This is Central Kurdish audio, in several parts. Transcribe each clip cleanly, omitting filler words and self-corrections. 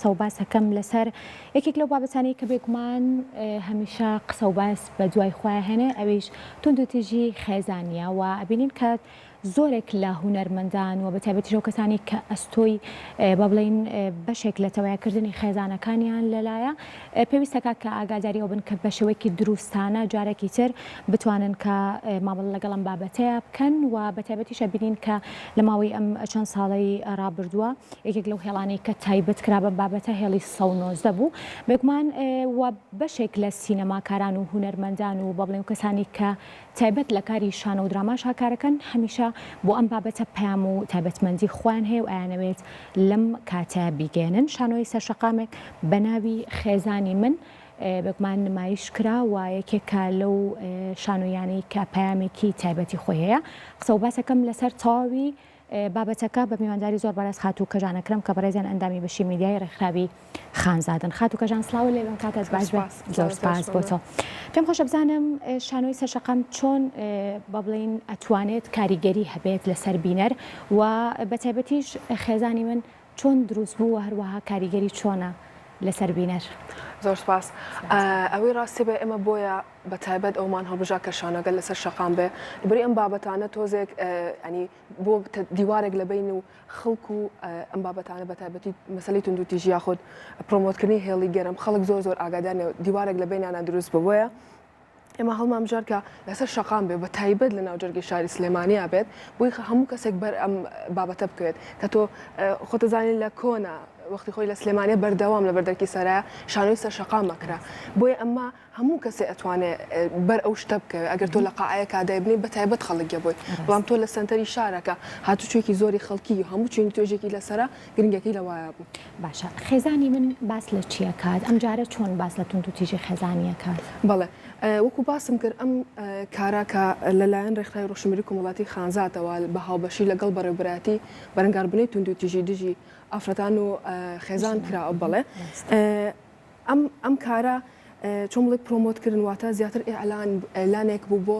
قسە و باسەکەم لەسەر یەکێک لەو بابەتانەی کە بێگومان هەمیشە قسە و باس بە دوای خۆیان هێنێ ئەویش تونند و تیژی خێزانیە و ئەبینین کە زۆرێک لە هونەرمەندان و بەتایبەتی ئەو کەسانی کە ئەستۆی با بڵێن بەشێک لە تەوایەکردنی خێزانەکانیان لەلایە پێویستەکە کە ئاگاداریەوە بن کە بە شێوەیەکی دروستانە جارێکی تر بتوانن کە مامەڵ لەگەڵم بابەتەیە بکەن و بەتایبەتیشە بینین کە لە ماوەی ئەم چەند ساڵی ڕابردووە یەکێک لەو هێڵانەی کە تایبەت کرا بە بابەتە هێڵی 1990 بوو بێگومان و بەشێک لە سینەماکاران و هونەرمەندان و با بڵێن کەسانی کە تایبەت لە کاری شانە و دراماش هاکارەکەن هەمیشە بۆ ئەم بابەتە پەیام و تایبەتمەندی خۆیان هەیە و ئەیانەوێت لەم کاتە بیگەێنن. شانۆی سەرشەقامێک بە ناوی خێزانی من بێگومان نمایش کرا و یەکێکە لەو شانۆیانەی کە پەیامێکی تایبەتی خۆی هەیە. قسە و باسەکەم لەسەر تەواوی بابەتەکە بە میوانداری زۆر بەڕێز خاتوو کەژانەکرم کە بەڕێزیان ئەندامی بەشی میدیای ڕێکخراوی خانزادن. خاتوو کەژان سڵاو لێ بن کاتت باش بێت. زۆر سپاس بۆ تۆ. پێم خۆشە بزانم شانۆی سەرشەقام چۆن با بڵێن ئەتوانێت کاریگەری هەبێت لەسەر بینەر و بەتایبەتیش خێزانی من چۆن دروست بوو و هەروەها کاریگەری چۆنە لەسەر بینەر. زۆر سپاس. ئەوەی ڕاستی بێ ئێمە بۆیە بە تایبەت ئەومان هەڵبژا کە شانۆگە لەسەر شەقام بێ بەری ئەم بابەتانە تۆزێک ینی بۆ دیوارێک لە بین و خەڵک و ئەم بابەتانە بە تایبەتی مەسەلەی تونند و تیژی یاخود پرۆمۆتکردنی هێڵی گەرم خەڵک زۆر زۆر ئاگادارنێ دیوارێک لە بینیانە دروست ببووە. ئێمە هەڵمان بژار کە لەسەر شەقام بێ بە تایبەت لە ناوجەرگی شاری سلێمانیا بێت بۆی هەموو کەسێک بەر ئەم بابەتە بکوێت کە تۆ خۆتەزانین لە کۆنا وەختی خۆی لە سلێمانیا بەردەوام لە بەردەرکی سەرایە شانۆی سەر شەقام مەکرا بۆیە ئەمە هەموو کەسێ ئەتوانێت بەر ئەو شتە بکەوێت ئەگەر تۆ لە قاعەیە کادایبنی بە تایبەت خەڵک بۆی بەڵام تۆ لە سنتەری شارەکە هاتوچێکی زۆری خەڵکی و هەموو چێنی تۆژێکی لەسرە گرنگەکەی لەوایە بوو. باشە خێزانی من باس لە چیە کات ئەم جارە چۆن باس لە تونند و تیژی خێزانیە کات؟ بەڵێ وەکو باسم کرد ئەم کاراکە لەلایەن ڕێکخراوی ڕۆژنمەری کۆمەڵاتی خانزاتەوە بە هاوبەشی لەگەڵ بەڕێوەبەرەتی بەرەنگاربوونەی تونند و تیژی دژی ئافرەتان و خێزان کراوە بڵێ ئەم کارە چۆن بڵێ پرۆمۆتکردن واتە زیاتر ئێلانێک بوو بۆ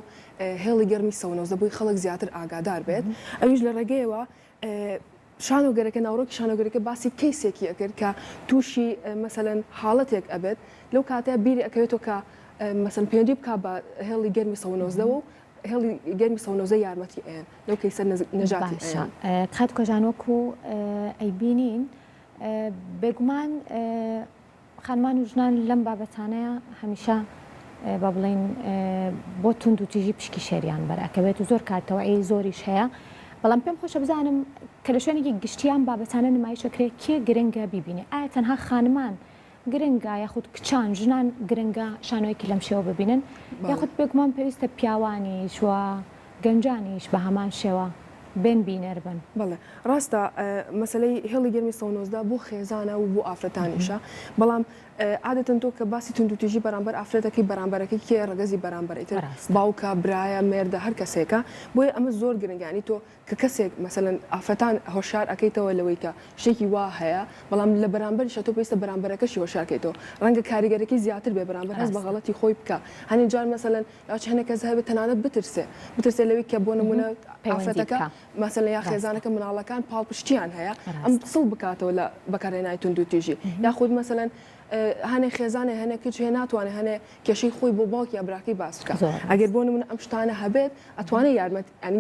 هێڵی گەرمی سەونەوزە بۆی خەڵک زیاتر ئاگادار بێت ئەویش لە ڕێگەیەوە شانۆگەرەکە ناوڕۆکی شانۆگەرەکە باسی کەیسێکی ئەکرد کە تووشی مەسەلەن حاڵەتێک ئەبێت لەو کاتەیە بیری ئەکەوێتەوە کە مەسەن پەیوەندی بکات بە هێڵی گەرمی سەونەوزەوە و هێڵی گەرمی سەونەوزە یارمەتی ئەیان لەو کەیسە نەژاتی کات کۆژانوەکو ئەیبینین بێگومان خانمان و ژنان لەم بابەتانەیە هەمیشە با بڵێن بۆ تونند و تیژی پشکی شێریان بەرەکەوێت و زۆر کارتەوەی زۆریش هەیە بەڵام پێم خۆشە بزانم کە لە شوێنێکی گشتیان بابەتانە نمایشەکرێت کێ گرنگە بیبینێ ئایا تەنها خانمان گرنگە یاخود کچان ژنان گرنگە شانۆیەکی لەم شێوە ببینن یاخود بێگومان پێویستە پیاوانیش و گەنجانیش بە هەمان شێوە بێن بینەر بن. بەڵێ ڕاستە مەسلەی هێڵی گەرمی سەونۆزدا بۆ خێزانە و بۆ ئافرەتانیشە بەڵام عادەتەن تۆ کە باسی تونند و تیژی بەرامبەر ئافرەتەکەی بەرامبەرەکەی کێ ڕەگەزی بەرامبەرێتتر باوکە برایە مێردە هەر کەسێکە بۆیە ئەمە زۆر گرنگانی تۆ کە کەسێک مەسەلەن ئافرەتان هۆشار ئەەکەیتەوە لەوەی کە شتێکی وا هەیە بەڵام لە بەرامبەریشە تۆ پێویستە بەرامبەرەکەشی هۆشارکەیتەوە ڕەنگە کاریگەرەکەی زیاتر بێ بەرامبەر هەست بە غەڵەتی خۆی بکە هەنێ جار مەسەلەن لاچ هەنێک کەس هەبێت تەنانەت بترسێ لەوەی کە بۆ نمونە ئافرەتەکە مەسەلەن یا خێزانەکە مناڵەکان پاڵپشتیان هەیە ئەم سڵ بکاتەوە لە بەکارهێنانی تونند و تیژی یاخود مەسەلەن هەنێ خێزانێ هەنێک کچ هێ ناتوانێت هەنێ کێشەی خۆی بۆ باوکی یا براکەی باس بکە ئەگەر بۆ نمونە ئەم شتانە هەبێت ئەتوانێت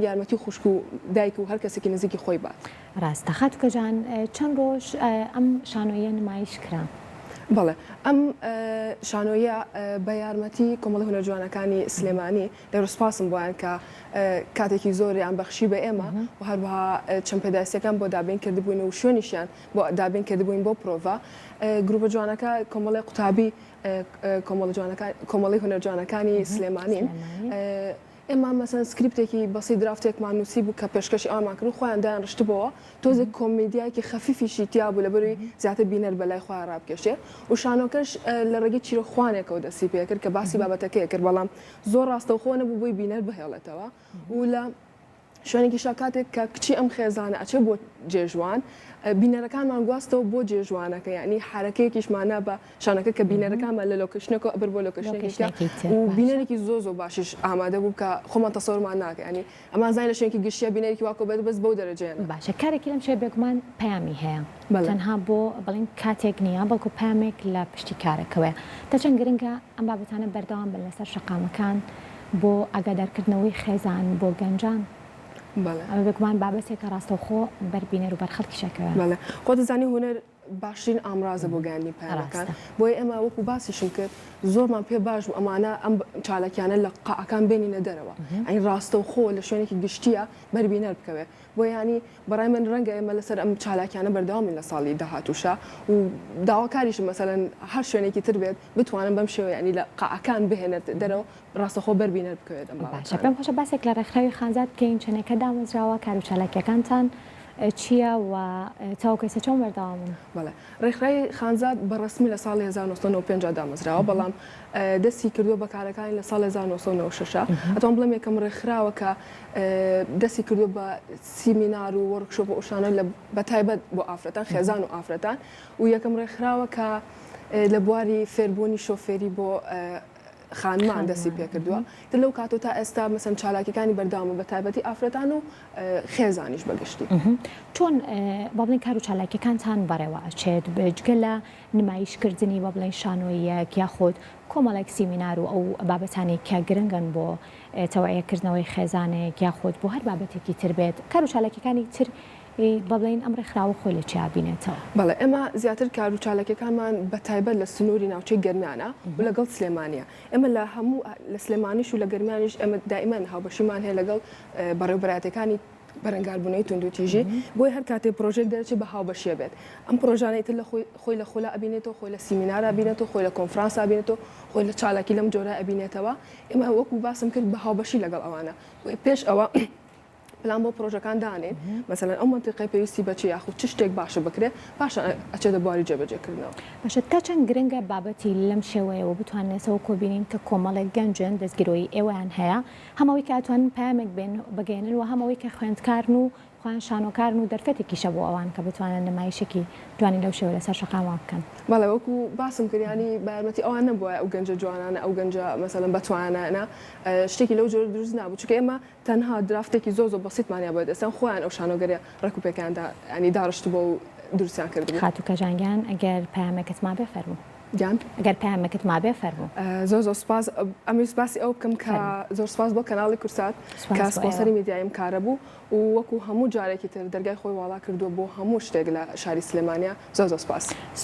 یارمەتی خوشک و دایک و هەر کەسێکی نزیکی خۆی بات. ڕاستە خاتوکەجان چەند ڕۆژ ئەم شانۆیە نمایش کرا؟ بەڵێ ئەم شانۆیە بە یارمەتی کۆمەڵی هونەرجوانەکانی سلێمانی لە ڕسپاسم بۆیان کە کاتێکی زۆریان بەخشی بە ئێمە و هەروەها چەند پێداستەکان بۆ دابین کردبووین و شوێنیشیان بۆ دابین کردبووین بۆ پرۆڤا گروپە جوانەکە کۆمەڵی قوتابی کۆمەڵی هونەرجوانەکانی سلێمانین ئێمە مەسەن سکریپتێکی بەسی درافتێکمان نووسی بوو کە پێشکەشی ئامان کرد خۆیان دایان ڕشتبەوە تۆزێک کۆمێدیایکی خەفیفیشی تیا بوو لەبەروی زیاتر بینەر بەلای خۆیان ڕابکێشێ و شانۆکەش لە ڕێگەی چیرۆخوانێکەوە دەستی پێ کرد کە باسی بابەتەکەی کرد بەڵام زۆر ڕاستەوخۆ نەبوو بۆی بینەر بهێڵێتەوە و لە شوێنێکی شکاتێک کە کچی ئەم خێزانە ئەچێ بۆ جێژوان بینەرەکانمان گواستەوە بۆ جێژوانەکە یعنی حرەکەیەکیشمانە بە شانەکە کە بینەرەکانمان لە لۆکشنەکە ئەبر بۆ لۆکشنێکە و بینەرێکی زۆ باشیش ئامادە بوو کە خۆمان تەسەوڕمان ناکە ینی ئەمان زای لە شوێنێکی گشتیە بینەرێکی واکۆ بێت بەس بەو دەرەجەیە باشە کارێکی لەم شێ بێگومان پەیامی هەیە تەنها بۆ بڵین کاتێک نییە بەڵکو پامێک لە پشتی کارەکەوێ تا چەند گرنگە ئەم بابەتانە بەردەوام بن لەسەر شەقامەکان بۆ ئاگادارکردنەوەی خێزان بۆ گەنجان ئەمە بێگومان بابەتێکە ڕاستەوخۆ بەربینەر و بەرخەڵکیشەکەوە خۆ دەزانی هوەر باشترین ئامرازە بۆ گەیاندنی پایەکان بۆی ئێمە وەکو باسیشم کرد زۆرمان پێ باش بوو ئەمانە ئەم چالاکیانە لە قاعەکان بێنینە دەرەوە ئەین ڕاستەوخۆ لە شوێنێکی گشتیە بەربینەر بکەوێت بۆ ینی بەڕای من ڕەنگە ئێمە لەسەر ئەم چالاکیانە بەردەوامی لە ساڵی داهاتووشە و داواکاریش مەسەلەن هەر شوێنێکی تر بێت بتوانن بەم شێوە ینی لە قاعەکان بهێنێت دەرەوە ڕاستەخۆ بەربینەر بکەوێت باشە پێم خۆشە باسێک لە ڕێکخراوی خانزاد بکەین چەنێکە دامەزراوە کار و چالاکیەکانتان چییە و تاوکەسە چۆن بەردەوامن؟ بەڵێ ڕێکخراوی خانزاد بەڕسمی لە ساڵی 1995 دامەزراوە بەڵام دەستی کردووە بەکارەکانی لە ساڵی 1996 ئەتوان بڵێم یەکەم ڕێکخراوە کە دەستی کردووە بە سیمینار و وەرکشۆپ و ئوشانە بەتایبەت بۆ ئافرەتان خێزان و ئافرەتان و یەکەم ڕێکخراوە کە لە بواری فێربوونی شۆفێری بۆ خانمان دەستی پێکردووە تر لەو کاتۆ تا ئێستا مەسەن چالاکیەکانی بەردەوامە بە تایبەتی ئافرەتان و خێزانیش بەگشتی چۆن با بڵین کار و چالاکیەکانتان بەڕێوە ئەچێت بجگە لە نمایشکردنی با بڵین شانۆیەک یاخود کۆمەڵێک سیمینار و ئەو بابەتانی کە گرنگن بۆ تەوعیەکردنەوەی خێزانێک یاخود بۆ هەر بابەتێکی تر بێت کار و چالاکیەکانی تر بەڵێن ئەم ڕێکخراوە خۆی لە چیابینێتەوە بەڵێ ئێمە زیاتر کار و چالاکیەکانمان بە تایبەت لە سنووری ناوچەی گەرمیانە و لەگەڵ سلێمانیە ئێمە لە هەموو لە سلێمانیش و لە گەرمیانیش ئێمە دائیمەن هاوبەشیمان هەیە لەگەڵ بەڕێوەبەراتەکانی بەرەنگاربوونەوەی تونند و تیژی بۆی هەر کاتێ پرۆژێک دەرەچێت بە هاوبەشیە بێت ئەم پرۆژانەی تر لە خۆی لە خۆلا ئەبینێتەوە خۆی لە سیمینار ئەبینێتەوە خۆی لە کۆنفرانس ئەبینێتەوە خۆی لە چالاکی لەم جۆرە ئەبینێتەوە ئێمە وەکو باسم کرد بە هاوبەشی لەگەڵ ئەوانە پێش ئەوە پلان بۆ پرۆژەکان دانێن مەسەلەن ئەو منتیقەی پێویستی بەچی یاخود چ شتێک باشە بکرێت پاشە ئەچێتە بواری جێبەجێکردنەوە باشە تا چەند گرنگە بابەتی لەم شێوەیەوە بتوانێتەوە کۆبینین کە کۆمەڵێک گەنجن دەستگیرۆی ئێوەیان هەیە هەمەوەی کە ئەتوانن پامێک بگەێنن و هەمەوەی کە خوێندکارن و خوان شانۆکارن و دەرفەتێکیشە بۆ ئەوان کە بتوانن نمایشێکی جوانی لەو شێوە لەسەر شەقاما بکەن بەڵێ وەکو باسم کردیانی بارمەتی ئەوان نەبووە ئەو گەنجە جوانانە ئەو گەنجە مەسەلەن بەتوانانە شتێکی لەو جۆرە دروست نابوو چونکە ئێمە تەنها درافتێکی زۆر بەسیطمانیا بۆ دەستن خۆیان ئەو شانۆگەری ڕێکوپێکیاندا ینی داڕشت بۆ و دروستیان کردبوو خاتوو کەژانگیان ئەگەر پامێکت ما بێ فەرموو گیان ئەگەر پامێکت ما بێ فەرموو زۆر سپاس ئەمەویست باسی ئەو بکەم کە زۆر سپاس بۆ کەناڵی کورسات کە سپۆنسەری میدیایم کارە بوو و وەکو هەموو جارێکی تر دەرگای خۆی واڵا کردووە بۆ هەموو شتێک لە شاری سلێمانیا زۆر سپاس